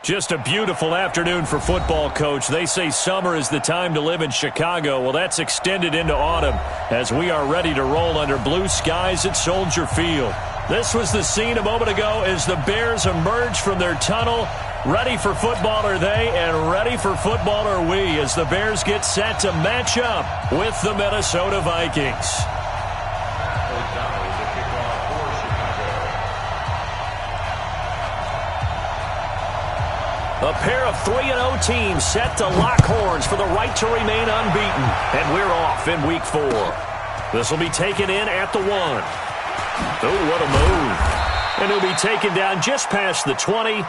Just a beautiful afternoon for football, Coach. They say summer is the time to live in Chicago. Well, that's extended into autumn as we are ready to roll under blue skies at Soldier Field. This was the scene a moment ago as the Bears emerge from their tunnel. Ready for football are they, and ready for football are we as the Bears get set to match up with the Minnesota Vikings. A pair of 3-0 teams set to lock horns for the right to remain unbeaten. And we're off in Week 4. This will be taken in at the 1. Oh, what a move. And he'll be taken down just past the 20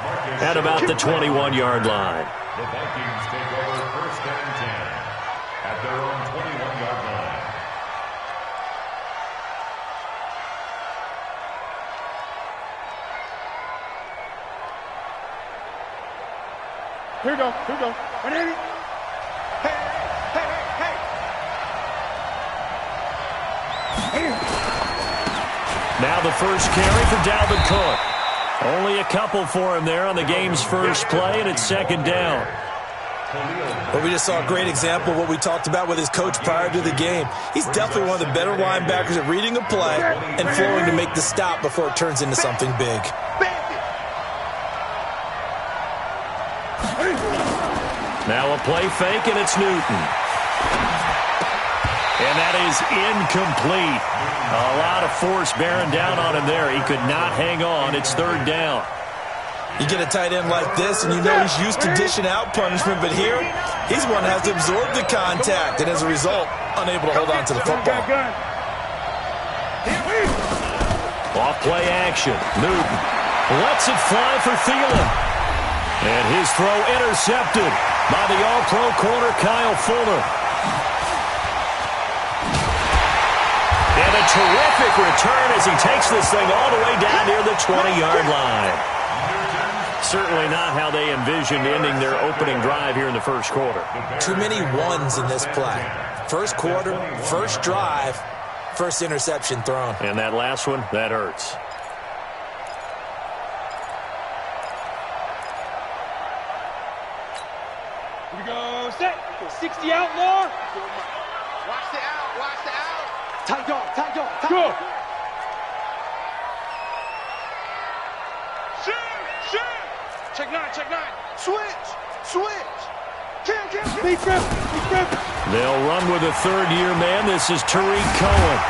at about the 21-yard line. The Vikings take over first and 10 at their own 21-yard line. Here we go. 180. Hey. Now the first carry for Dalvin Cook. Only a couple for him there on the game's first play, and it's second down. Well, we just saw a great example of what we talked about with his coach prior to the game. He's definitely one of the better linebackers at reading a play and flowing to make the stop before it turns into something big. Now a play fake, and it's Newton. And that is incomplete. A lot of force bearing down on him there. He could not hang on. It's third down. You get a tight end like this, and you know he's used to dishing out punishment, but here, he's one that has to absorb the contact, and as a result, unable to hold on to the football. Off play action. Newton lets it fly for Thielen. And his throw intercepted by the All-Pro corner, Kyle Fuller. And a terrific return as he takes this thing all the way down near the 20-yard line. Certainly not how they envisioned ending their opening drive here in the first quarter. Too many ones in this play. First quarter, first drive, first interception thrown. And that last one, that hurts. Here we go. Set. 60 out, Law. Watch the out. Tight dog. Go. Shoot. Check nine. Switch. Can. Big grip. They'll run with a third-year man. This is Tariq Cohen.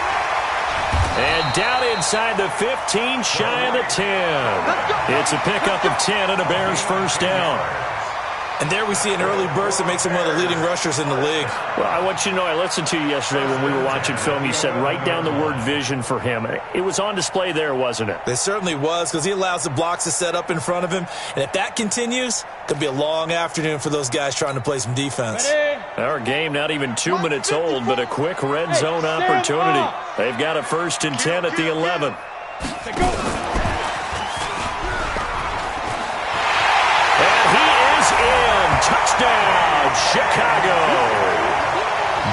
And down inside the 15, shy of the 10. It's a pickup of 10 and a Bears first down. And there we see an early burst that makes him one of the leading rushers in the league. Well, I want you to know, I listened to you yesterday when we were watching film. You said write down the word vision for him. It was on display there, wasn't it? It certainly was, because he allows the blocks to set up in front of him. And if that continues, it could be a long afternoon for those guys trying to play some defense. Our game not even 2 minutes old, but a quick red zone opportunity. They've got a 1st and 10 at the 11. Touchdown, Chicago.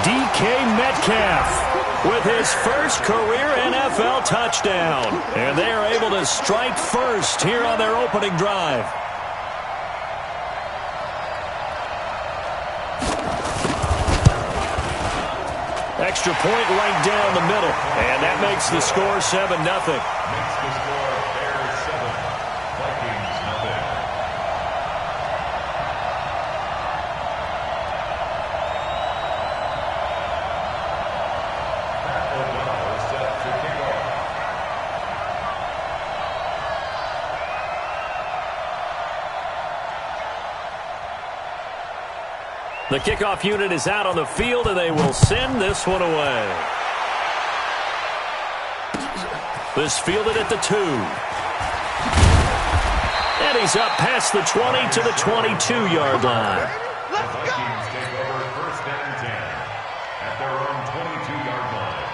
DK Metcalf with his first career NFL touchdown. And they are able to strike first here on their opening drive. Extra point right down the middle. And that makes the score 7-0. Makes the score Bears 7, Vikings nothing. The kickoff unit is out on the field, and they will send this one away. This fielded at the 2. And he's up past the 20 to the 22-yard line. The Vikings take over first and 10 at their own 22-yard line.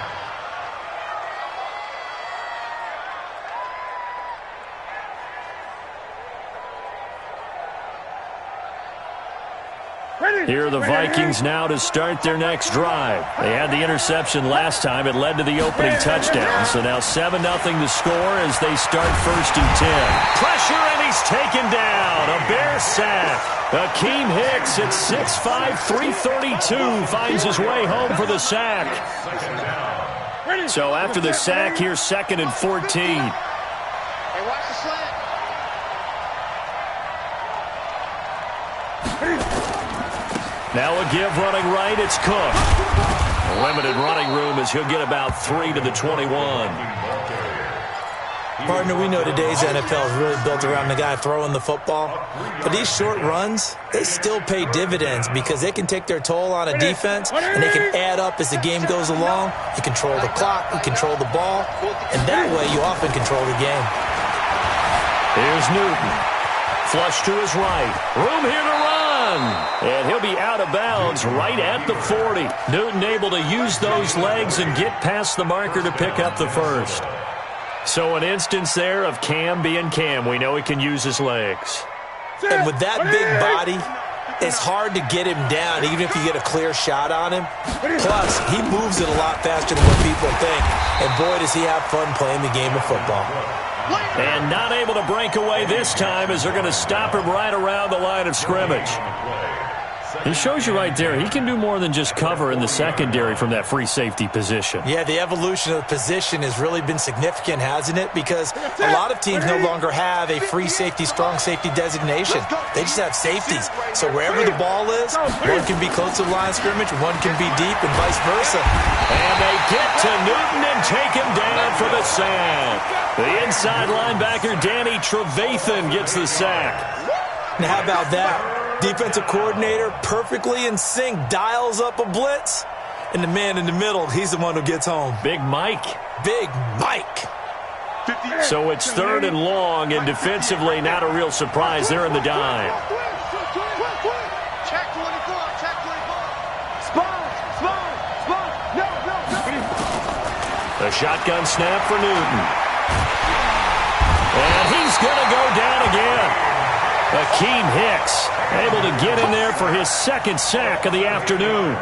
Here are the Vikings now to start their next drive. They had the interception last time. It led to the opening touchdown. So now 7-0 to score as they start 1st and 10. Pressure, and he's taken down. A Bear sack. Akeem Hicks at 6'5", 332 finds his way home for the sack. So after the sack, here's 2nd and 14. Hey, watch the slant. Now a give running right, it's Cook. Limited running room as he'll get about 3 to the 21. Partner, we know today's NFL is really built around the guy throwing the football. But these short runs, they still pay dividends because they can take their toll on a defense and they can add up as the game goes along. You control the clock, you control the ball, and that way you often control the game. Here's Newton. Flush to his right. Room here to run. And he'll be out of bounds right at the 40. Newton able to use those legs and get past the marker to pick up the first. So an instance there of Cam being Cam. We know he can use his legs. And with that big body, it's hard to get him down, even if you get a clear shot on him. Plus, he moves it a lot faster than what people think. And boy, does he have fun playing the game of football. And not able to break away this time as they're going to stop him right around the line of scrimmage. He shows you right there, he can do more than just cover in the secondary from that free safety position. Yeah, the evolution of the position has really been significant, hasn't it? Because a lot of teams no longer have a free safety, strong safety designation. They just have safeties. So wherever the ball is, one can be close to the line of scrimmage, one can be deep, and vice versa. And they get to Newton and take him down for the sack. The inside linebacker, Danny Trevathan, gets the sack. Now how about that? Defensive coordinator perfectly in sync, dials up a blitz, and the man in the middle, he's the one who gets home. Big Mike. Big Mike. So it's 3rd and long, and defensively not a real surprise. They're in the dime. Check 24, check 24. Spawn. The shotgun snap for Newton. And he's going to go down again. Akeem Hicks able to get in there for his 2nd sack of the afternoon.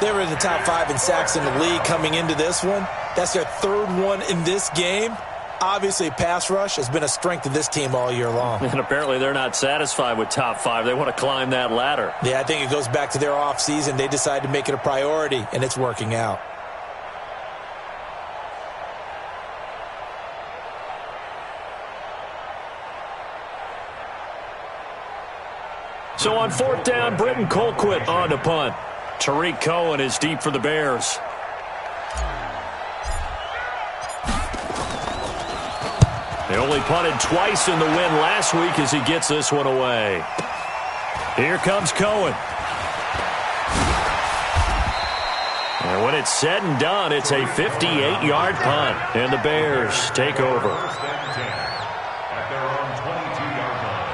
They were in the top 5 in sacks in the league coming into this one. That's their 3rd one in this game. Obviously, pass rush has been a strength of this team all year long. And apparently they're not satisfied with top 5. They want to climb that ladder. Yeah, I think it goes back to their offseason. They decided to make it a priority, and it's working out. So on 4th down, Britton Colquitt on to punt. Tariq Cohen is deep for the Bears. They only punted twice in the win last week as he gets this one away. Here comes Cohen. And when it's said and done, it's a 58-yard punt. And the Bears take over. At their own 22-yard line.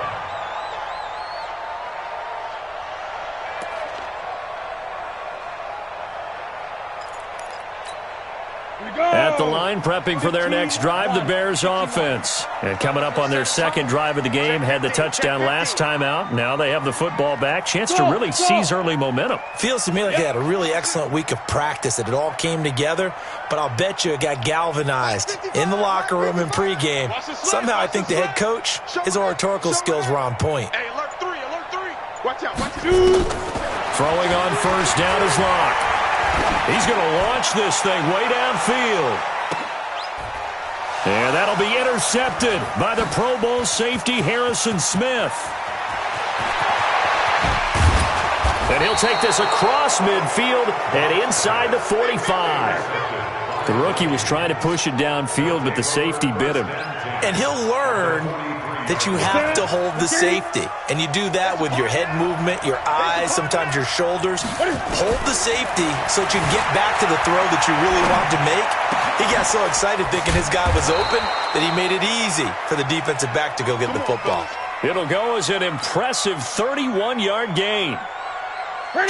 At the line, prepping for their next drive, the Bears offense. And coming up on their 2nd drive of the game, had the touchdown last time out. Now they have the football back. Chance to really seize early momentum. Feels to me like they had a really excellent week of practice, that it all came together. But I'll bet you it got galvanized in the locker room in pregame. Somehow I think the head coach, his oratorical skills were on point. Hey, alert 3. Watch out. Throwing on 1st down is Locke. He's going to launch this thing way downfield. And that'll be intercepted by the Pro Bowl safety Harrison Smith. And he'll take this across midfield and inside the 45. The rookie was trying to push it downfield, but the safety bit him. And he'll learn that you have to hold the safety. And you do that with your head movement, your eyes, sometimes your shoulders. Hold the safety so that you can get back to the throw that you really want to make. He got so excited thinking his guy was open that he made it easy for the defensive back to go get the football. It'll go as an impressive 31-yard gain.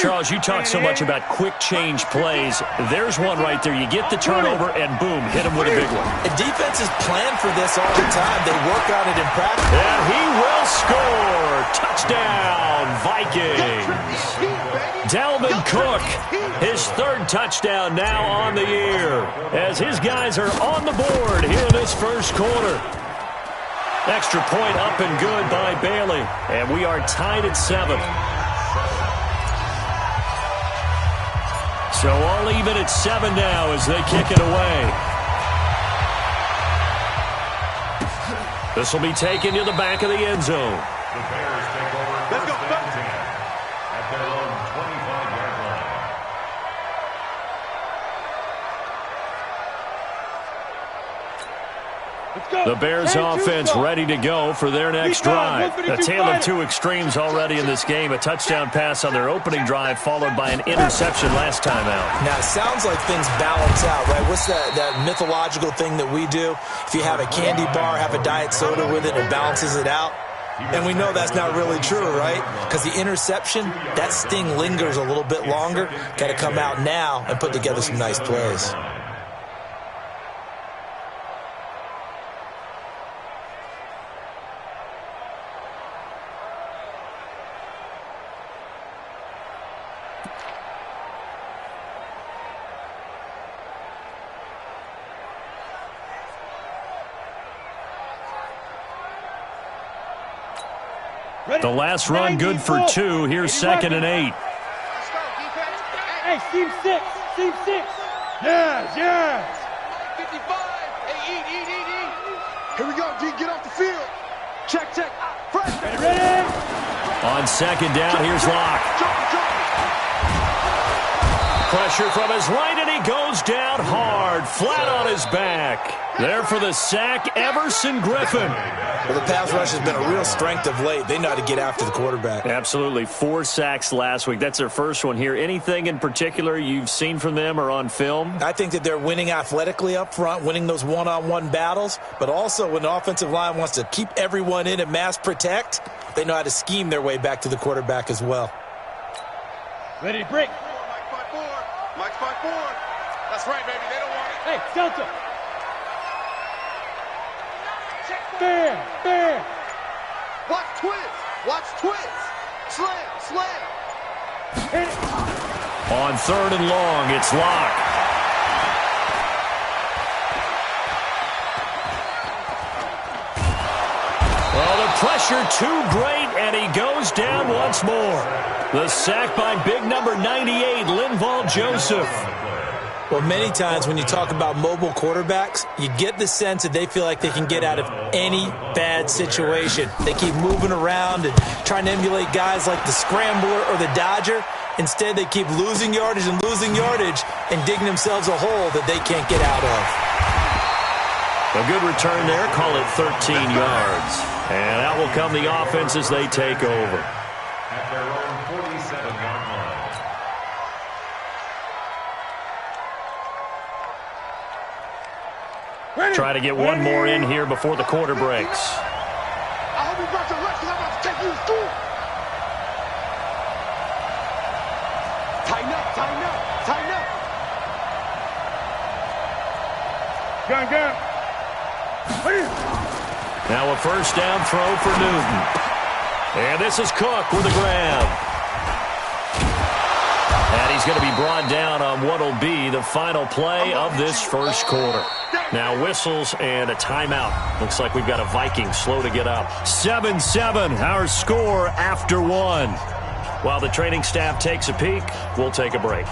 Charles, you talk so much about quick change plays. There's one right there. You get the turnover, and boom, hit him with a big one. And defenses plan for this all the time. They work on it in practice. And he will score. Touchdown, Vikings. Cook, his third touchdown now on the year, as his guys are on the board here in this first quarter. Extra point up and good by Bailey, and we are tied at 7. So all even at 7 now as they kick it away. This will be taken to the back of the end zone. The Bears take over first and 10 at their own 25-yard line. The Bears offense ready to go for their next drive. A tale of two extremes already in this game. A touchdown pass on their opening drive followed by an interception last time out. Now, it sounds like things balance out, right? What's that mythological thing that we do? If you have a candy bar, have a diet soda with it, it balances it out. And we know that's not really true, right? Because the interception, that sting lingers a little bit longer. Got to come out now and put together some nice plays. The last run good for 2. Here's 2nd and 8. Hey, team 6. Team 6. Yes. 55. Hey, eat. Here we go, D. Get off the field. Check. Fresh. Ready? On 2nd down, here's Locke. Jump. Pressure from his right, and he goes down hard, flat on his back. There for the sack, Everson Griffin. Well, the pass rush has been a real strength of late. They know how to get after the quarterback. Absolutely. 4 sacks last week. That's their first one here. Anything in particular you've seen from them or on film? I think that they're winning athletically up front, winning those one-on-one battles, but also when the offensive line wants to keep everyone in and mass protect, they know how to scheme their way back to the quarterback as well. Ready to break. Mike 5-4. That's right, baby. They don't want it. Hey, Delta. Fair. Watch twist. Slam. Hit it. On 3rd and long, it's Locke. Well, the pressure too great, and he goes down once more. The sack by big number 98, Linval Joseph. Well, many times when you talk about mobile quarterbacks, you get the sense that they feel like they can get out of any bad situation. They keep moving around and trying to emulate guys like the Scrambler or the Dodger. Instead, they keep losing yardage and digging themselves a hole that they can't get out of. A good return there, call it 13 yards. And out will come the offense as they take over. At their own 47-yard line. Try to get one more in here before the quarter breaks. I hope you brought your lunch because I'm about to take you to school. Tighten up. Gun. Now a first down throw for Newton. And this is Cook with a grab. And he's going to be brought down on what will be the final play of this first quarter. Now whistles and a timeout. Looks like we've got a Viking slow to get up. 7-7, our score after 1. While the training staff takes a peek, we'll take a break.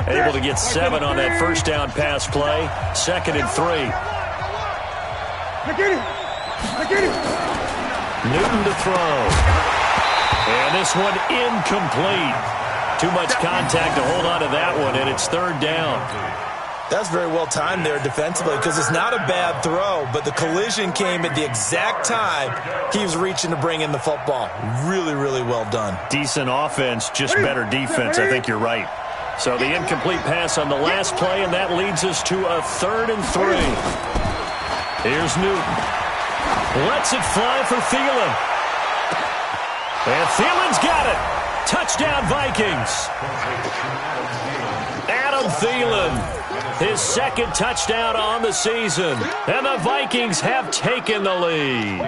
Able to get 7 on that first down pass play. 2nd and 3. Newton to throw. And this one incomplete. Too much contact to hold on to that one, and it's 3rd down. That's very well timed there defensively because it's not a bad throw, but the collision came at the exact time he was reaching to bring in the football. Really, really well done. Decent offense, just better defense. I think you're right. So the incomplete pass on the last play, and that leads us to a 3rd and 3. Here's Newton. Lets it fly for Thielen. And Thielen's got it. Touchdown, Vikings. Adam Thielen. his second touchdown on the season. And the Vikings have taken the lead.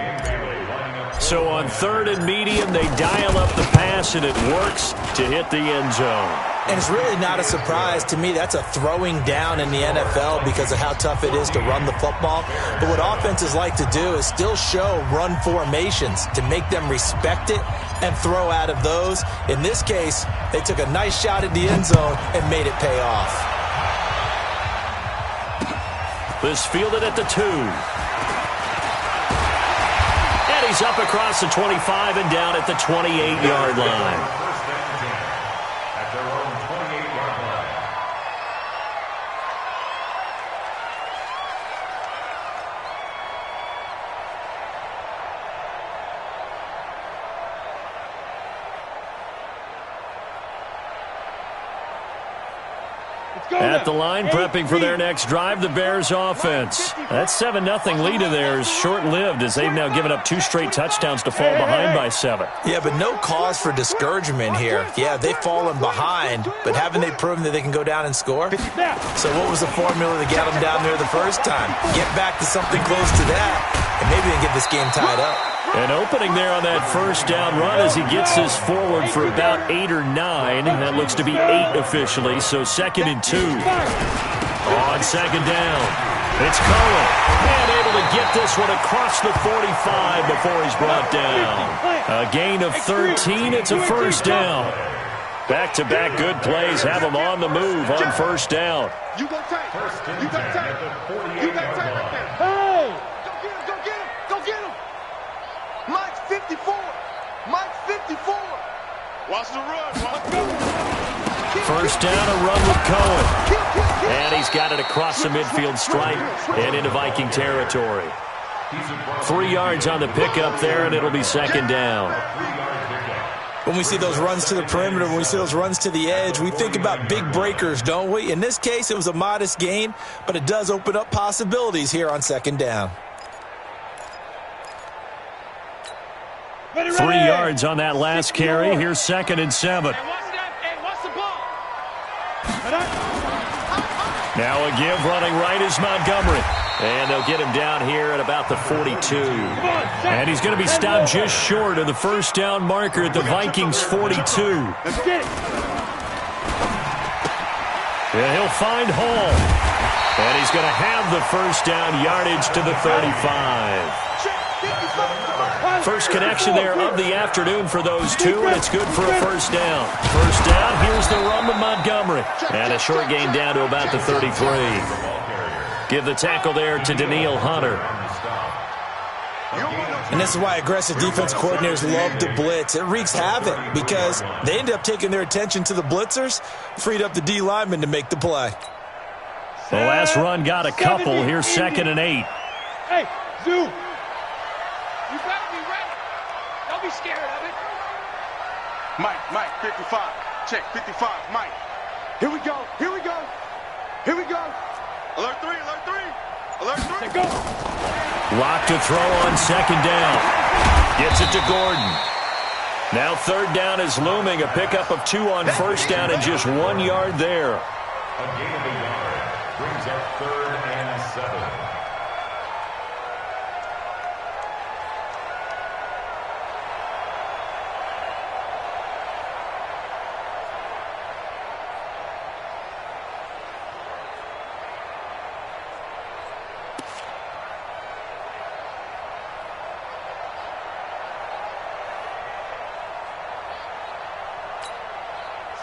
So on 3rd and medium, they dial up the pass, and it works to hit the end zone. And it's really not a surprise to me. That's a throwing down in the NFL because of how tough it is to run the football. But what offenses like to do is still show run formations to make them respect it and throw out of those. In this case, they took a nice shot at the end zone and made it pay off. This fielded at the 2. And he's up across the 25 and down at the 28-yard line. At the line, prepping for their next drive, the Bears offense. That 7-0 lead of theirs short-lived as they've now given up 2 straight touchdowns to fall behind by 7. Yeah, but no cause for discouragement here. Yeah, they've fallen behind, but haven't they proven that they can go down and score? So what was the formula to get them down there the first time? Get back to something close to that, and maybe they can get this game tied up. An opening there on that first down run as he gets this forward for about 8 or 9. That looks to be 8 officially, so 2nd and 2. On 2nd down, it's Cohen. And able to get this one across the 45 before he's brought down. A gain of 13, it's a first down. Back-to-back good plays have him on the move on first down. You go tight. You go tight. You got tight right there. Hey! Go get him. Go get him. Mike's 54. Mike's 54. Watch the run. First down, a run with Cohen. And he's got it across the midfield stripe and into Viking territory. 3 yards on the pickup there, and it'll be 2nd down. When we see those runs to the perimeter, when we see those runs to the edge, we think about big breakers, don't we? In this case, it was a modest gain, but it does open up possibilities here on 2nd down. 3 yards on that last carry. Here's 2nd and 7. Now a give running right is Montgomery. And they'll get him down here at about the 42. And he's going to be stopped just short of the first down marker at the Vikings 42. Let's get it. And he'll find Hall. And he's going to have the first down yardage to the 35. First connection there of the afternoon for those two, and it's good for a first down. First down, here's the run to Montgomery. And a short gain down to about the 33. Give the tackle there to Danielle Hunter. And this is why aggressive defense coordinators love to blitz. It wreaks havoc because they end up taking their attention to the blitzers, freed up the D lineman to make the play. The last run got a couple. Here's 2nd and 8. Hey, Zoo. You better be ready. Don't be scared of it. Mike, 55. Check, 55, Mike. Here we go. Here we go. Here we go. Alert 3, alert 3. Alert 3. Let's go. Lock to throw on 2nd down. Gets it to Gordon. Now 3rd down is looming. A pickup of 2 on first down and just 1 yard there. A gain of a yard brings up 3rd and 7.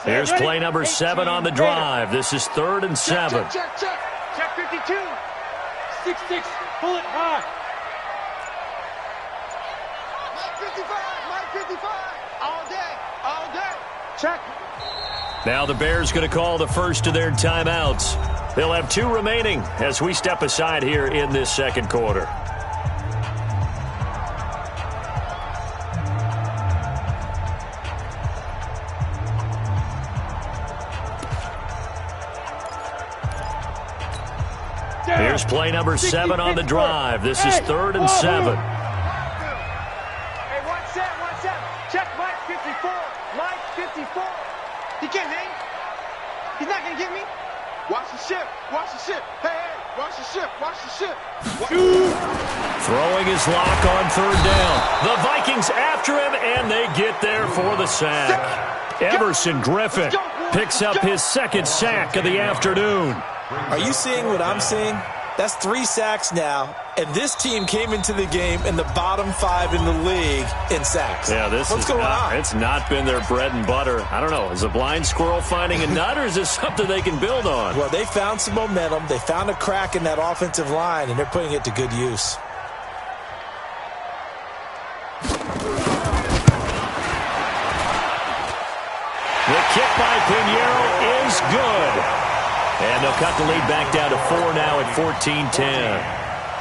Here's play number 7 on the drive. This is 3rd and 7. Check. Check 52. 6-6. Pull it high. Mike 55. All day. Check. Now the Bears going to call the first of their timeouts. They'll have 2 remaining as we step aside here in this 2nd quarter. Here's play number 7 on the drive. This is 3rd and 7. Hey, watch out. Check Mike 54. Mike 54. He can't hang. He's not going to get me. Watch the shift. watch the ship. Hey, watch the ship. Watch the ship. Throwing his lock on third down. The Vikings after him, and they get there for the sack. Everson Griffin picks up his second sack of the afternoon. Are you seeing what I'm seeing? That's 3 sacks now, and this team came into the game in the bottom 5 in the league in sacks. Yeah, What's going on? It's not been their bread and butter. I don't know. Is a blind squirrel finding a nut, or is this something they can build on? Well, they found some momentum. They found a crack in that offensive line, and they're putting it to good use. The kick by Pinheiro is good. And they'll cut the lead back down to 4 now at 14-10.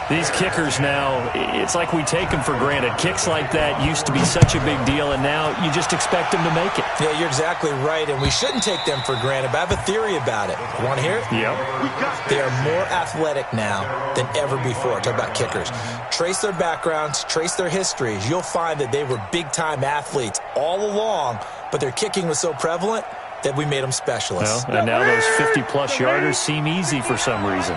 These kickers now, it's like we take them for granted. Kicks like that used to be such a big deal, and now you just expect them to make it. Yeah, you're exactly right, and we shouldn't take them for granted, but I have a theory about it. You want to hear it? Yep. They are more athletic now than ever before. Talk about kickers. Trace their backgrounds, trace their histories. You'll find that they were big-time athletes all along, but their kicking was so prevalent that we made them specialists. Well, and now those 50-plus yarders seem easy for some reason.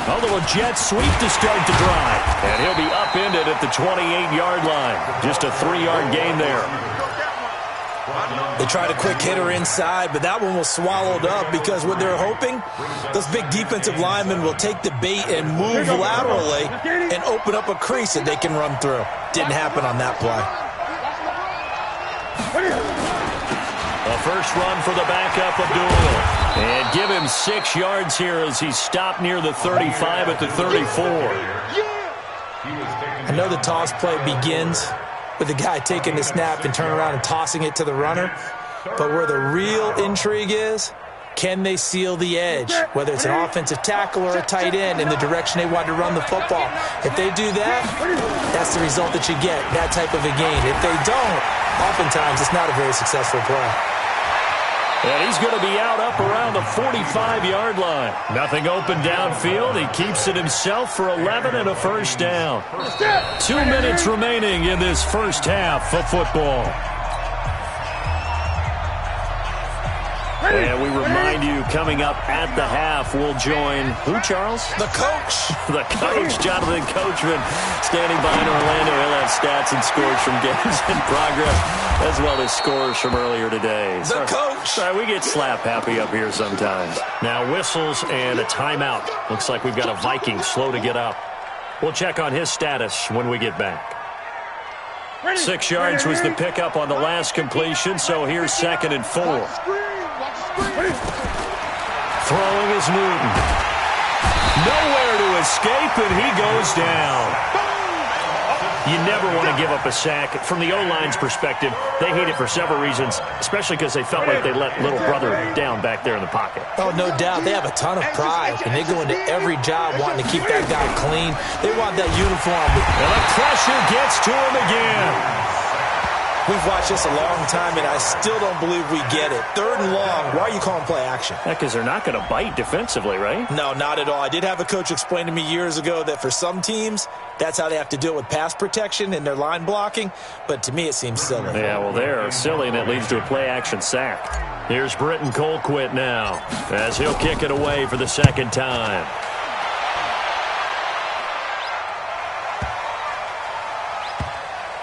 A little jet sweep to start the drive. And he'll be upended at the 28-yard line. Just a 3-yard gain there. They tried a quick hitter inside, but that one was swallowed up because what they're hoping, those big defensive linemen will take the bait and move laterally and open up a crease that they can run through. Didn't happen on that play. The first run for the backup of Abdul. And give him 6 yards here as he's stopped near the 35 at the 34. I know the toss play begins with the guy taking the snap and turning around and tossing it to the runner. But where the real intrigue is, can they seal the edge, whether it's an offensive tackle or a tight end, in the direction they want to run the football? If they do that, that's the result that you get, that type of a gain. If they don't, oftentimes it's not a very successful play. And he's going to be out up around the 45-yard line. Nothing open downfield. He keeps it himself for 11 and a first down. 2 minutes remaining in this first half of football. And we remind you, coming up at the half, we'll join who, Charles? The coach. The coach, Jonathan Coachman, standing by in Orlando. He'll have stats and scores from games in progress, as well as scores from earlier today. The coach. Sorry, we get slap happy up here sometimes. Now whistles and a timeout. Looks like we've got a Viking slow to get up. We'll check on his status when we get back. 6 yards was the pickup on the last completion, so here's 2nd and 4. Throwing is Newton. Nowhere to escape, and he goes down. You never want to give up a sack. From the O-line's perspective, they hate it for several reasons, especially because they felt like they let little brother down back there in the pocket. Oh, no doubt. They have a ton of pride, and they go into every job wanting to keep that guy clean. They want that uniform. And the pressure gets to him again. We've watched this a long time, and I still don't believe we get it. 3rd and long. Why are you calling play action? Because they're not going to bite defensively, right? No, not at all. I did have a coach explain to me years ago that for some teams, that's how they have to deal with pass protection and their line blocking. But to me, it seems silly. Yeah, well, they're silly, and it leads to a play-action sack. Here's Britton Colquitt now, as he'll kick it away for the 2nd time.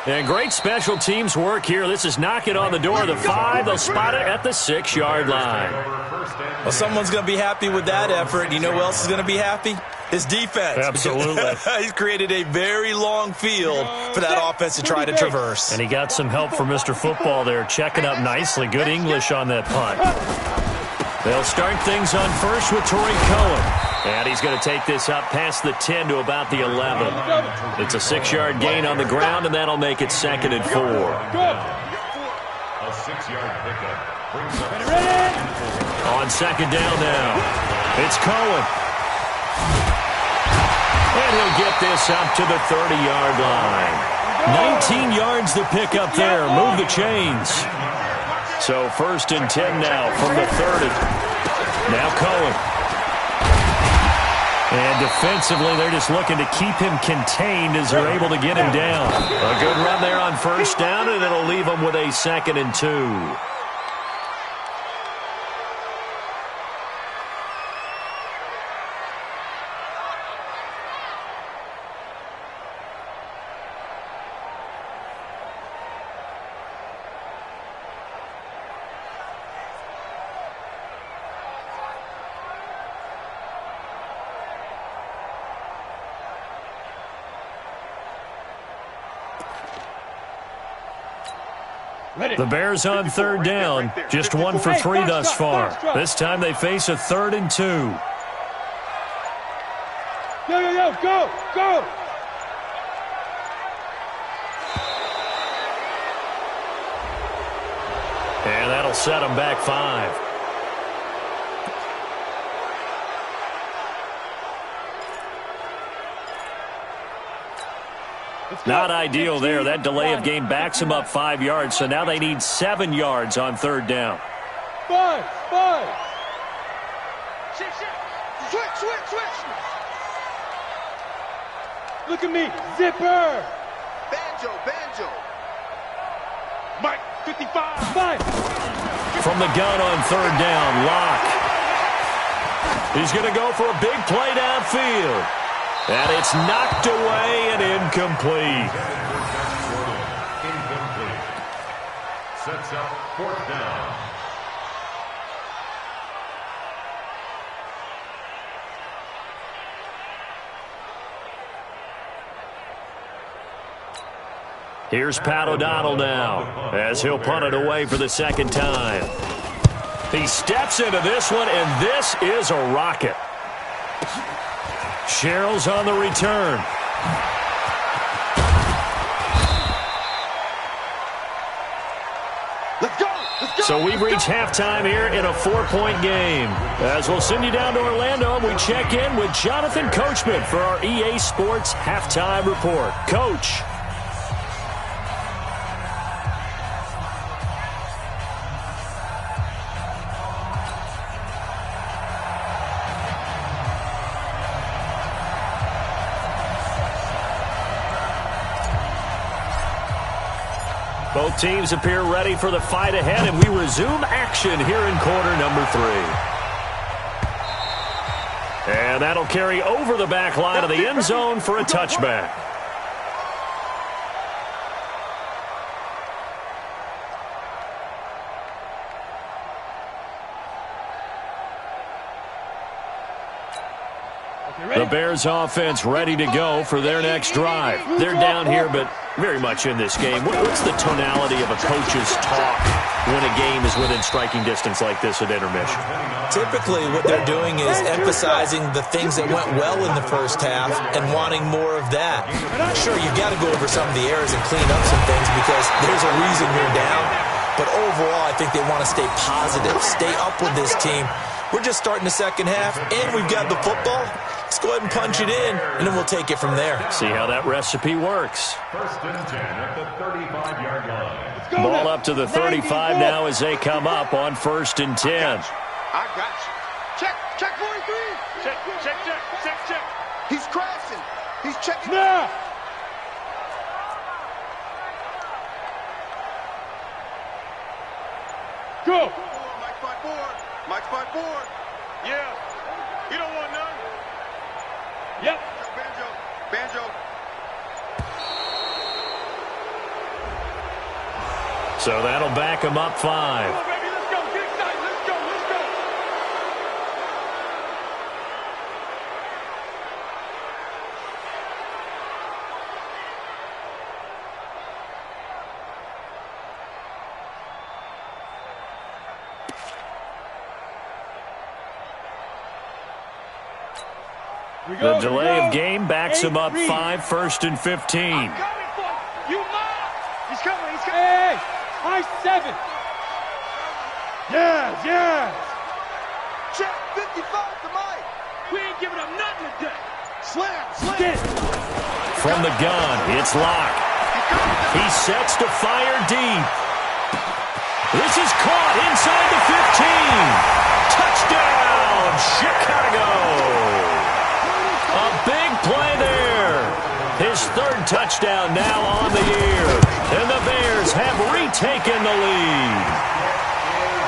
And great special teams work here. This is knocking on the door of the 5. They'll spot it at the 6-yard line. Well, someone's going to be happy with that effort. You know who else is going to be happy? His defense. Absolutely. He's created a very long field for that offense to try to traverse. And he got some help from Mr. Football there, checking up nicely. Good English on that punt. They'll start things on first with Torrey Cohen. And he's going to take this up past the 10 to about the 11. It's a 6-yard gain on the ground, and that'll make it 2nd and 4. A 6-yard pickup brings up on 2nd down now. It's Cohen. And he'll get this up to the 30-yard line. 19 yards to pick up there. Move the chains. So 1st and 10 now from the 30. Now Cohen. And defensively, they're just looking to keep him contained as they're able to get him down. A good run there on 1st down, and it'll leave him with a 2nd and 2. The Bears on third down, just 1 for 3 thus far. This time they face a 3rd and 2. Yo, go, go! And that'll set them back 5. Not ideal there. That delay of game backs them up 5 yards, so now they need 7 yards on third down. 5. Switch. Look at me, zipper. Banjo. Mike, 55. 5. From the gun on third down, Locke. He's going to go for a big play downfield. And it's knocked away and incomplete. Incomplete. Sets up 4th down. Here's Pat O'Donnell now, as he'll punt it away for the 2nd time. He steps into this one, and this is a rocket. Sherrill's on the return. Let's go. So we've reached halftime here in a 4-point game. As we'll send you down to Orlando, we check in with Jonathan Coachman for our EA Sports Halftime Report. Coach. Both teams appear ready for the fight ahead, and we resume action here in quarter number 3. And that'll carry over the back line of the end zone for a touchback. The Bears offense ready to go for their next drive. They're down here, but very much in this game. What's the tonality of a coach's talk when a game is within striking distance like this at intermission? Typically, what they're doing is emphasizing the things that went well in the first half and wanting more of that. Sure, you've got to go over some of the errors and clean up some things because there's a reason you're down. But overall, I think they want to stay positive, stay up with this team. We're just starting the second half, and we've got the football. Let's go ahead and punch it in, and then we'll take it from there. See how that recipe works. 1st and 10 at the 35-yard line. Ball up to the 35 now as they come up on 1st and 10. I got you. Check 43. Check. He's crashing. He's checking. Now. Go. Mike fight forward. Yeah. You don't want none. Yep. Banjo. So that'll back him up 5. Come on, baby, let's go. Get excited. Let's go. The delay of game backs him up 5, 1st and 15. I'm coming for you. He's coming. Hey, high 7. Yes. Check 55 to Mike. We ain't giving up nothing today. Slam. From the gun, it's Locke. He sets to fire deep. This is caught inside the 15. Touchdown, Chicago. A big play there. His 3rd touchdown now on the year. And the Bears have retaken the lead.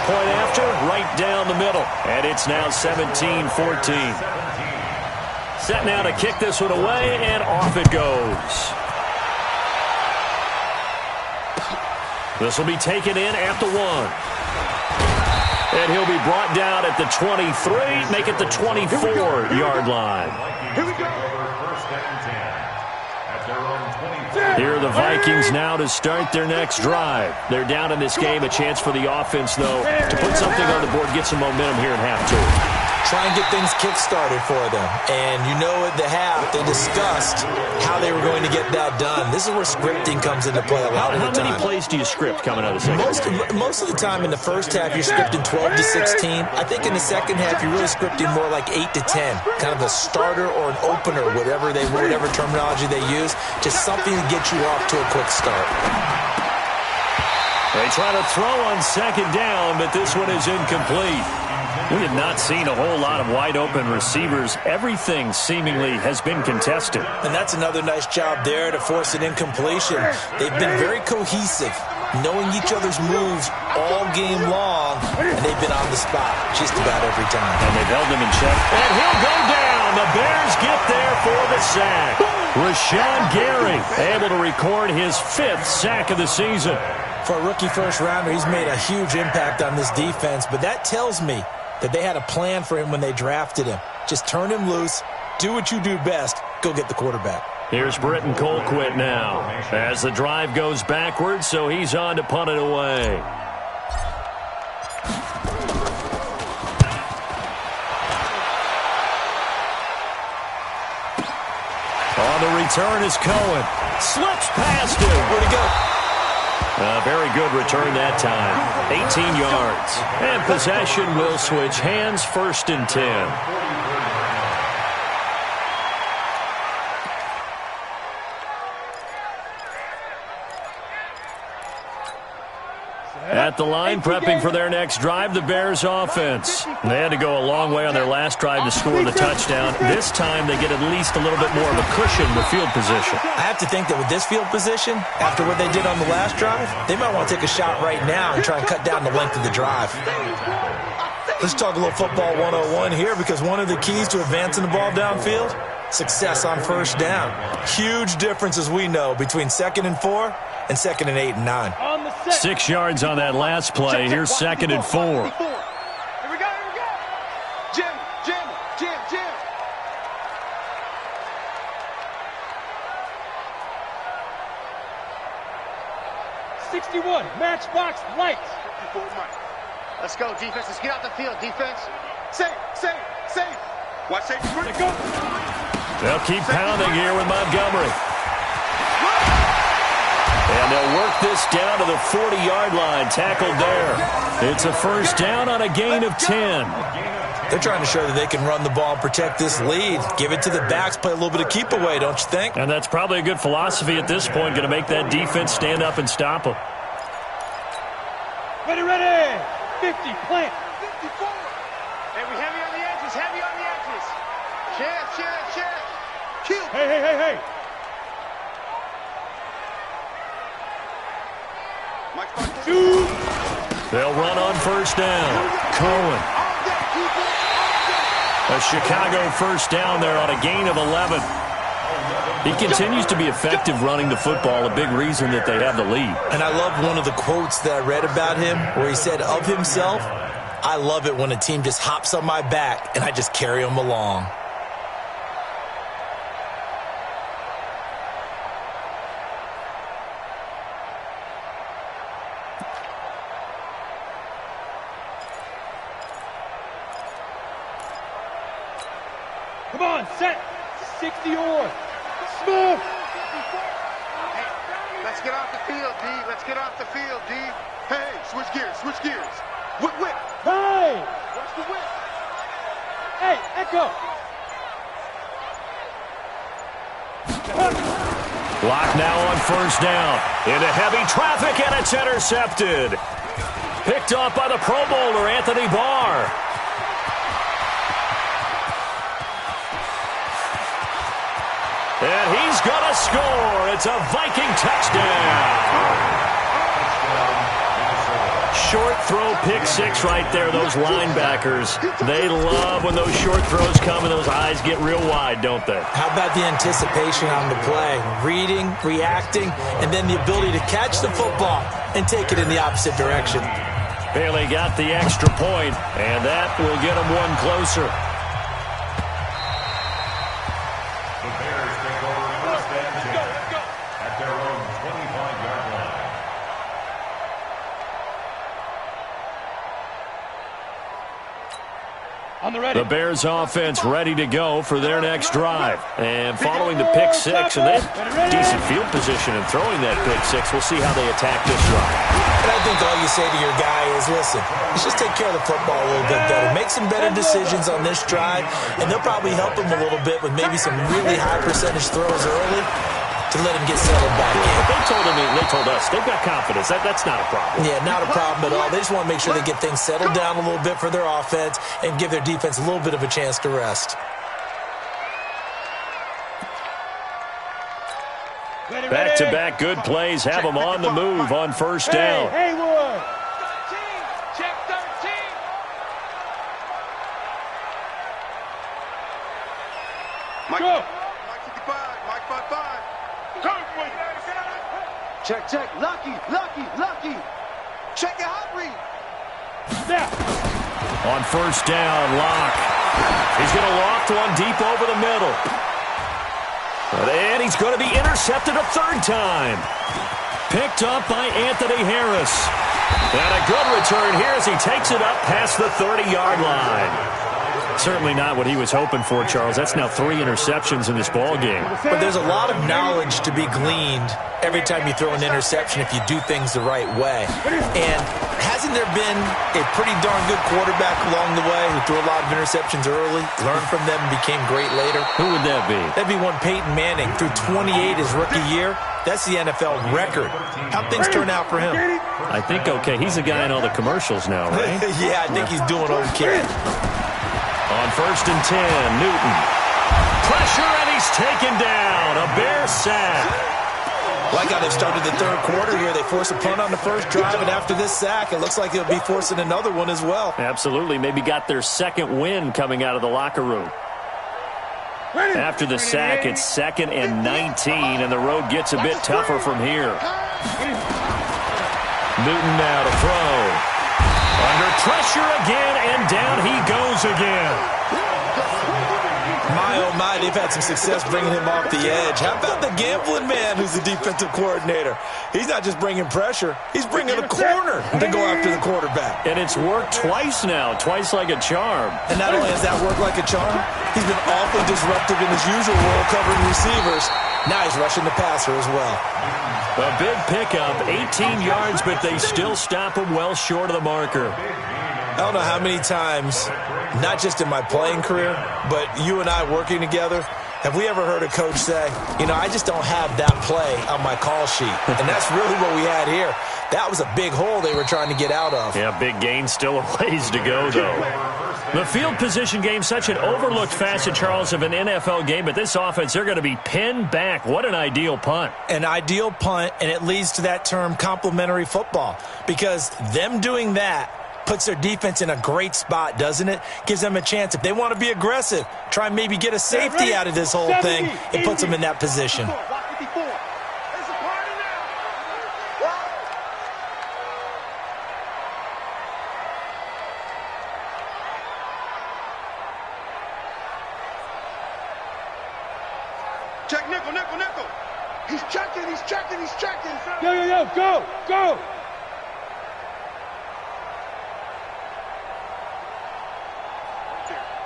Point after, right down the middle. And it's now 17-14. Set now to kick this one away, and off it goes. This will be taken in at the 1. And he'll be brought down at the 23, make it the 24-yard line. Here we go. 1st and 10 at their own 23. Here are the Vikings now to start their next drive. They're down in this game. A chance for the offense, though, to put something on the board, get some momentum here in half two. Try and get things kick-started for them. And you know at the half, they discussed how they were going to get that done. This is where scripting comes into play a lot of the time. How many plays do you script coming out of the second? Most of the time in the first half, you're scripting 12 to 16. I think in the second half, you're really scripting more like 8 to 10. Kind of a starter or an opener, whatever terminology they use. Just something to get you off to a quick start. They try to throw on second down, but this one is incomplete. We have not seen a whole lot of wide-open receivers. Everything seemingly has been contested. And that's another nice job there to force an incompletion. They've been very cohesive, knowing each other's moves all game long, and they've been on the spot just about every time. And they've held him in check. And he'll go down. The Bears get there for the sack. Rashawn Gary able to record his 5th sack of the season. For a rookie first-rounder, he's made a huge impact on this defense, but that tells me that they had a plan for him when they drafted him. Just turn him loose, do what you do best, go get the quarterback. Here's Britton Colquitt now as the drive goes backwards, so he's on to punt it away. On the return is Cohen. Slips past him. Where'd he go? A very good return that time. 18 yards. And possession will switch hands, 1st and 10. At the line, prepping for their next drive, the Bears offense. They had to go a long way on their last drive to score the touchdown. This time, they get at least a little bit more of a cushion with field position. I have to think that with this field position, after what they did on the last drive, they might want to take a shot right now and try and cut down the length of the drive. Let's talk a little football 101 here, because one of the keys to advancing the ball downfield, success on first down. Huge difference, as we know, between 2nd and 4 and 2nd and 8 and 9. 6 yards on that last play. Here's 2nd and 4. Here we go. Jim. 61, matchbox lights. 54, Mike. Let's go, defense. Let's get out the field, defense. Safe. Watch safety. Let's go. They'll keep pounding here with Montgomery. And they'll work this down to the 40-yard line, tackled there. It's a first down on a gain of 10. They're trying to show that they can run the ball and protect this lead. Give it to the backs, play a little bit of keep away, don't you think? And that's probably a good philosophy at this point, going to make that defense stand up and stop them. Ready. 50, plant. 54. Hey, we heavy on the edges. Chance. Kill. Hey. They'll run on first down. Cohen. A Chicago first down there on a gain of 11. He continues to be effective running the football, a big reason that they have the lead. And I love one of the quotes that I read about him where he said of himself, "I love it when a team just hops on my back and I just carry them along." Come on, set. 60 or. Smooth. Hey, let's get off the field, D. Hey, switch gears. Whip. Hey. Watch the whip. Hey, Echo. Block now on first down. Into heavy traffic, and it's intercepted. Picked off by the Pro Bowler, Anthony Barr. And he's going to score. It's a Viking touchdown. Short throw, pick six right there. Those linebackers, they love when those short throws come and those eyes get real wide, don't they? How about the anticipation on the play? Reading, reacting, and then the ability to catch the football and take it in the opposite direction. Bailey got the extra point, and that will get them one closer. The Bears take over first and 10 at their own The Bears offense ready to go for their next drive. And following the pick six, and they have decent field position in throwing that pick six. We'll see how they attack this drive. And I think all you say to your guy is, listen, let's just take care of the football a little bit better. Make some better decisions on this drive, and they'll probably help him a little bit with maybe some really high percentage throws early to let him get settled back in. But they told us they've got confidence. That's not a problem. Yeah, not a problem at all. They just want to make sure they get things settled down a little bit for their offense and give their defense a little bit of a chance to rest. Back-to-back good plays have them on the move on first down. Hey, Haywood. 13. Check 13. Mike, Go. Mike 55. Mike 55. Check. Lucky. Check your hot read. Now. On first down, Locke. He's going to loft one deep over the middle. And he's going to be intercepted a third time. Picked up by Anthony Harris. And a good return here as he takes it up past the 30-yard line. Certainly not what he was hoping for, Charles. That's now 3 interceptions in this ball game. But there's a lot of knowledge to be gleaned every time you throw an interception if you do things the right way. And hasn't there been a pretty darn good quarterback along the way who threw a lot of interceptions early, learned from them, and became great later? Who would that be? That'd be one Peyton Manning. Threw 28 his rookie year. That's the NFL record. How'd things turn out for him? I think okay. He's a guy in all the commercials now, right? Yeah, I think he's doing okay. On first and 10, Newton. Pressure, and he's taken down. A Bear sack. Like how they've started the third quarter here. They force a punt on the first drive, and after this sack, it looks like they'll be forcing another one as well. Absolutely. Maybe got their second win coming out of the locker room. After the sack, it's 2nd and 19, and the road gets a bit tougher from here. Newton now to throw. Under pressure again, and down he goes again. My, oh my, they've had some success bringing him off the edge. How about the gambling man who's the defensive coordinator? He's not just bringing pressure, he's bringing a corner to go after the quarterback. And it's worked twice now, twice like a charm. And not only has that worked like a charm, he's been awfully disruptive in his usual role covering receivers. Now he's rushing the passer as well. A big pickup, 18 yards, but they still stop him well short of the marker. I don't know how many times, not just in my playing career, but you and I working together, have we ever heard a coach say, you know, I just don't have that play on my call sheet. And that's really what we had here. That was a big hole they were trying to get out of. Yeah, big gain, still a ways to go, though. The field position game, such an overlooked facet, Charles, of an NFL game, but this offense, they're going to be pinned back. What an ideal punt. An ideal punt, and it leads to that term complementary football, because them doing that puts their defense in a great spot, doesn't it? Gives them a chance. If they want to be aggressive, try and maybe get a safety out of this whole thing, it puts them in that position. Check nickel. He's checking. Yo, go.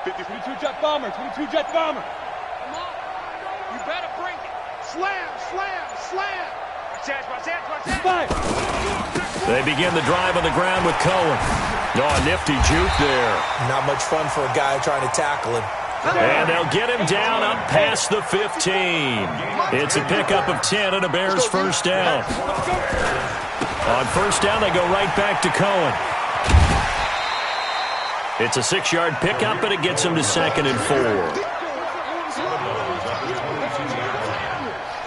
22 jet bomber. Come on. You better bring it. Slam. They begin the drive on the ground with Cohen. Oh, nifty juke there. Not much fun for a guy trying to tackle him. And they'll get him down up past the 15. It's a pickup of 10 and a Bears first down. On first down, they go right back to Cohen. It's a 6-yard pickup, but it gets him to 2nd and 4. A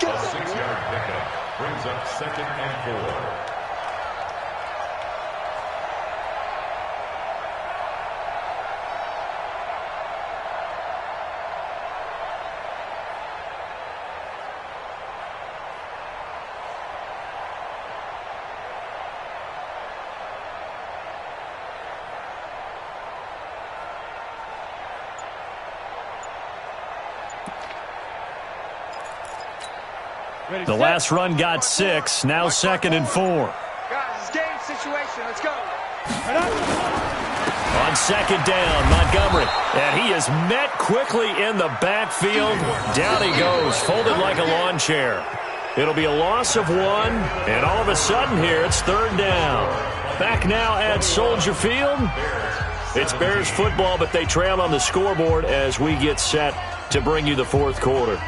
6-yard pickup brings up 2nd and 4. The last run got 6, now 2nd and 4. Guys, it's game situation. Let's go. On On second down, Montgomery. And he is met quickly in the backfield. Down he goes, folded like a lawn chair. It'll be a loss of 1, and all of a sudden here it's third down. Back now at Soldier Field. It's Bears football, but they trail on the scoreboard as we get set to bring you the fourth quarter.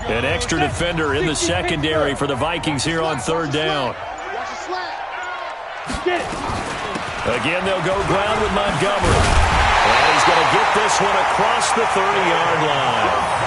An extra defender in the secondary for the Vikings here on third down. Again, they'll go ground with Montgomery. And he's going to get this one across the 30-yard line.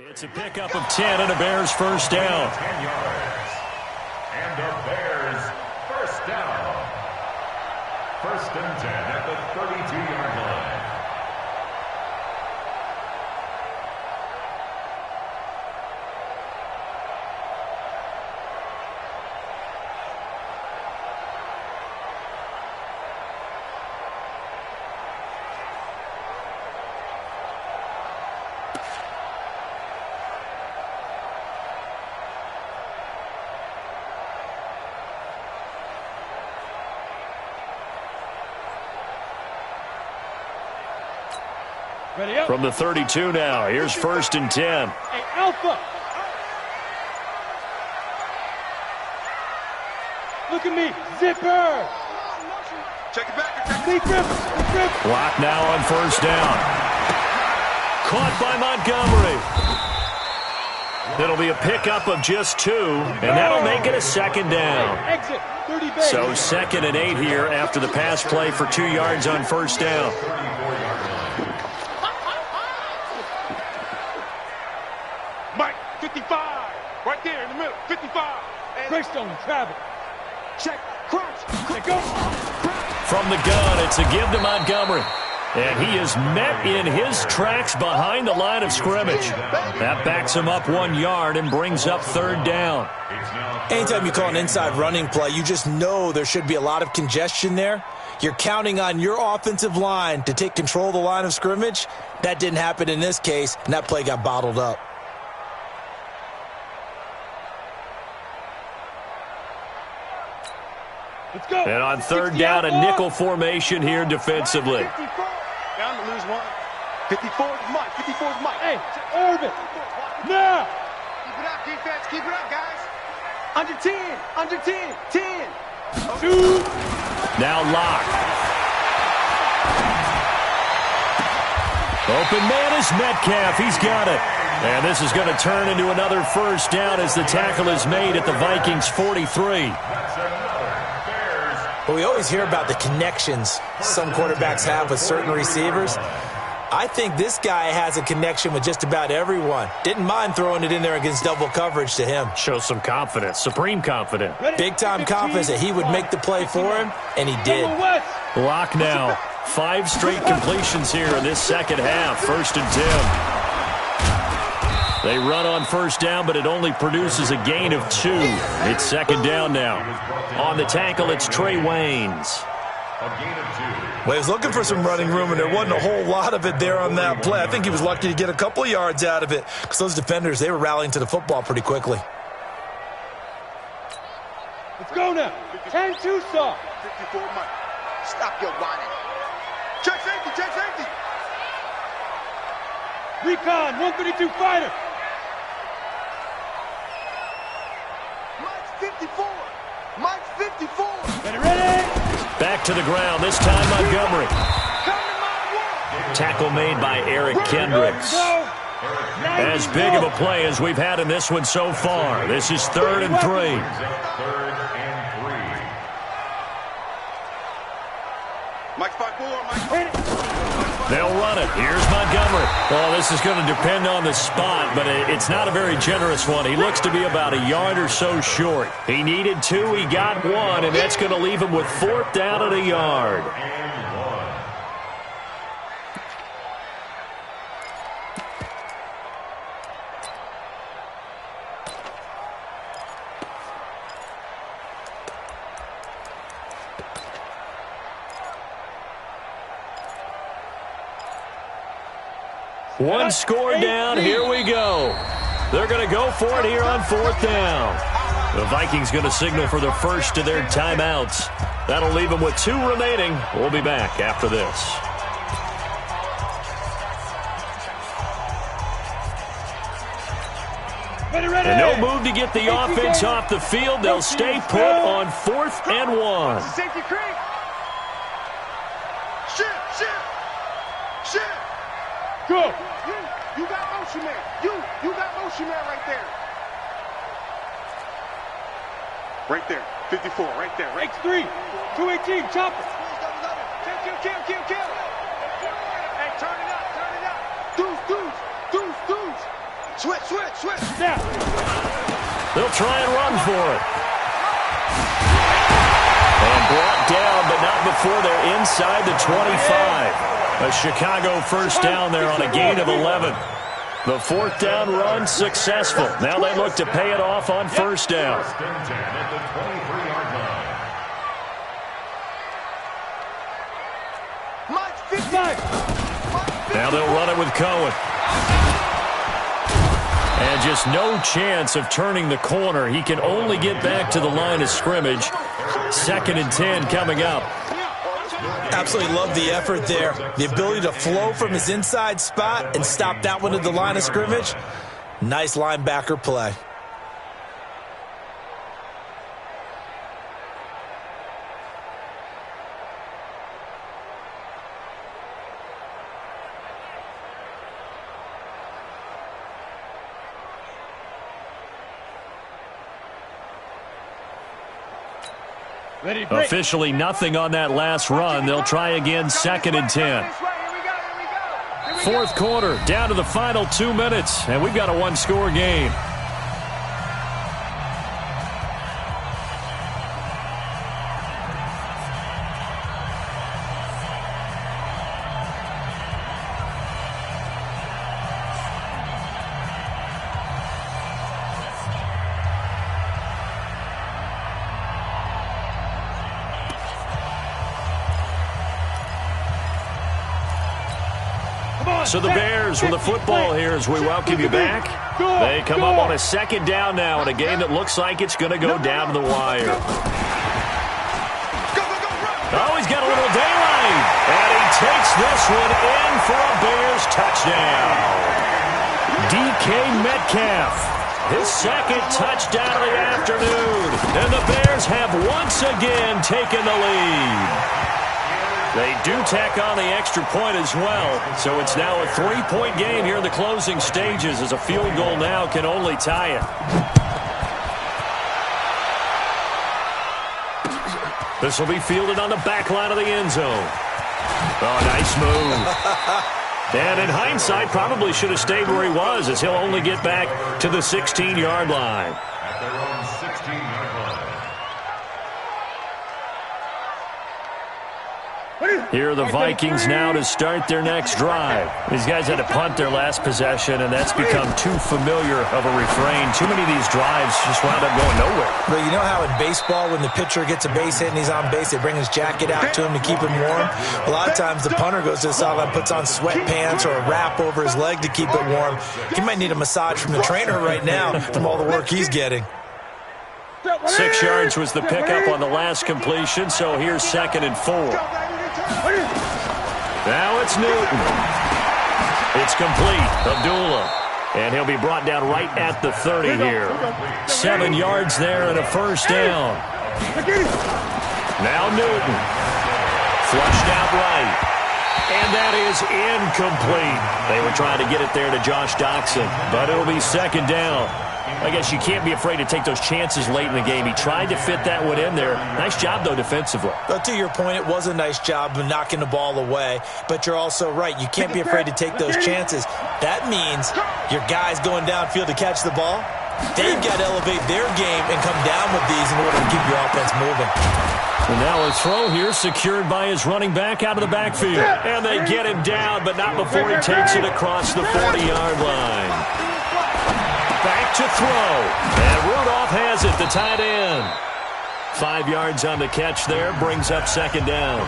It's a pickup of 10 and a Bears first down. 10 yards. And a Bears first down. First and 10 at the 32-yard line. From the 32 now, here's first and 10. Hey, Alpha! Look at me, zipper! Check it back. Block now on first down. Caught by Montgomery. It'll be a pickup of just 2, and that'll make it a second down. Exit, 30 base. So second and 8 here after the pass play for 2 yards on first down. Mike. 55. Right there in the middle. 55. Greystone, travel. Check. Crunch. Let go. From the gun, it's a give to Montgomery. And he is met in his tracks behind the line of scrimmage. That backs him up 1 yard and brings up third down. Anytime you call an inside running play, you just know there should be a lot of congestion there. You're counting on your offensive line to take control of the line of scrimmage. That didn't happen in this case, and that play got bottled up. Let's go. And on third down, a nickel formation here defensively. Down to lose one. 54 is Mike. 54 is Mike. Hey, Urban. Now. Keep it up, defense. Keep it up, guys. Under 10. Under 10. 10. Shoot. Now Locke. Open man is Metcalf. He's got it. And this is going to turn into another first down as the tackle is made at the Vikings 43. But we always hear about the connections some quarterbacks have with certain receivers. I think this guy has a connection with just about everyone. Didn't mind throwing it in there against double coverage to him. Shows some confidence, supreme confidence. Big-time confidence that he would make the play for him, and he did. Locke now. 5 straight completions here in this second half. First and 10. They run on first down, but it only produces a gain of 2. It's second down now. On the tackle, it's Trey Waynes. Well, he was looking for some running room, and there wasn't a whole lot of it there on that play. I think he was lucky to get a couple of yards out of it because those defenders, they were rallying to the football pretty quickly. Let's go now. 10-2 soft. 54 Mike. Stop your whining. Check safety. Check safety. Recon, 132 fighter. Mike's 54. Mike's 54. Ready? Back to the ground, this time Montgomery. Come to my way. Tackle made by Eric Kendricks. As big of a play as we've had in this one so far. This is 3rd and 3. Third and 3. Mike 5-4. Mike. They'll run it. Here's Montgomery. Well, this is going to depend on the spot, but it's not a very generous one. He looks to be about a yard or so short. He needed 2. He got 1, and that's going to leave him with 4th down at a yard. One score down, here we go. They're going to go for it here on 4th down. The Vikings going to signal for the first of their timeouts. That'll leave them with 2 remaining. We'll be back after this. And no move to get the offense off the field. They'll stay put on 4th and 1. Safety creek. Shift. Go. You got motion man. You got motion man right there. Right there. 54. Right there. Right. X3. 218. Chopper. Kill. Hey, turn it up. Deuce. Switch. Now. They'll try and run for it. And brought down, but not before they're inside the 25. A Chicago first down there on a gain of 11. The 4th down run successful. Now they look to pay it off on first down. First and 10 at the 23-yard line. Mike's 50. Now they'll run it with Cohen. And just no chance of turning the corner. He can only get back to the line of scrimmage. 2nd and 10 coming up. Absolutely love the effort there. The ability to flow from his inside spot and stop that one at the line of scrimmage. Nice linebacker play. Officially nothing on that last run. They'll try again 2nd and 10. 4th quarter, down to the final 2 minutes, and we've got a 1-score game. So the Bears with the football here as we welcome you back. They come up on a second down now in a game that looks like it's going to go down to the wire. Oh, he's got a little daylight. And he takes this one in for a Bears touchdown. DK Metcalf, his second touchdown of the afternoon. And the Bears have once again taken the lead. They do tack on the extra point as well, so it's now a 3-point game here in the closing stages as a field goal now can only tie it. This will be fielded on the back line of the end zone. Oh, nice move. And in hindsight, probably should have stayed where he was as he'll only get back to the 16-yard line. At their own 16-yard line. Here are the Vikings now to start their next drive. These guys had to punt their last possession, and that's become too familiar of a refrain. Too many of these drives just wound up going nowhere. Well, you know how in baseball when the pitcher gets a base hit and he's on base, they bring his jacket out to him to keep him warm? A lot of times the punter goes to the sideline, puts on sweatpants or a wrap over his leg to keep it warm. He might need a massage from the trainer right now from all the work he's getting. 6 yards was the pickup on the last completion, so here's 2nd and 4. Now it's Newton. It's complete. Abdullah. And he'll be brought down right at the 30 here. 7 yards there and a first down. Now Newton. Flushed out right. And that is incomplete. They were trying to get it there to Josh Doxson, but it'll be 2nd down. I guess you can't be afraid to take those chances late in the game. He tried to fit that one in there. Nice job, though, defensively. But to your point, it was a nice job of knocking the ball away. But you're also right. You can't be afraid to take those chances. That means your guys going downfield to catch the ball, they've got to elevate their game and come down with these in order to keep your offense moving. And now a throw here secured by his running back out of the backfield. And they get him down, but not before he takes it across the 40-yard line. Back to throw. And Rudolph has it, the tight end. 5 yards on the catch there, brings up 2nd down.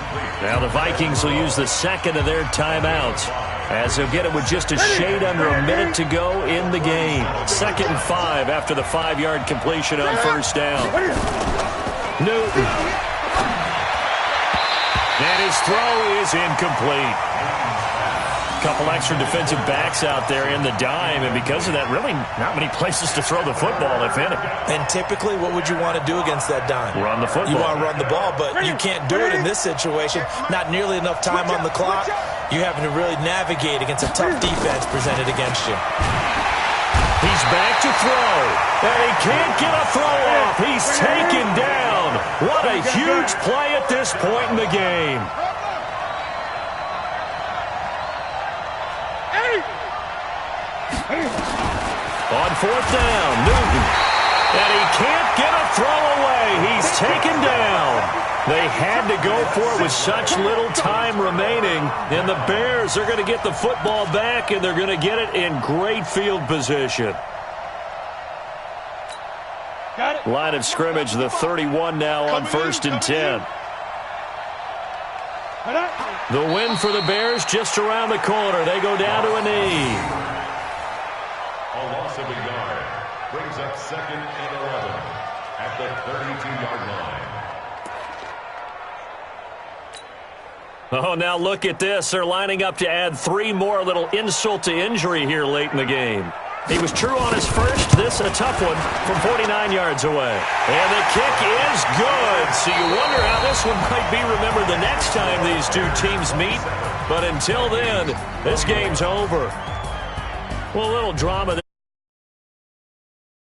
Now the Vikings will use the second of their timeouts as they'll get it with just a shade under a minute to go in the game. 2nd and 5 after the 5-yard completion on first down. Newton. And his throw is incomplete. Couple extra defensive backs out there in the dime, and because of that, really not many places to throw the football, if any. And typically, what would you want to do against that dime? Run the football. You want to run the ball, but you can't do it in this situation. Not nearly enough time on the clock. You're having to really navigate against a tough defense presented against you. He's back to throw, and he can't get a throw off. He's taken down. What a huge play at this point in the game. On 4th down, Newton. And he can't get a throw away. He's taken down. They had to go for it with such little time remaining. And the Bears are going to get the football back, and they're going to get it in great field position. Line of scrimmage, the 31 now on 1st and 10. The win for the Bears just around the corner. They go down to a knee. A loss of a yard brings up 2nd and 11 at the 32-yard line. Oh, now look at this. They're lining up to add 3 more, little insult to injury here late in the game. He was true on his first. This a tough one from 49 yards away. And the kick is good. So you wonder how this one might be remembered the next time these two teams meet. But until then, this game's over. Well, a little drama.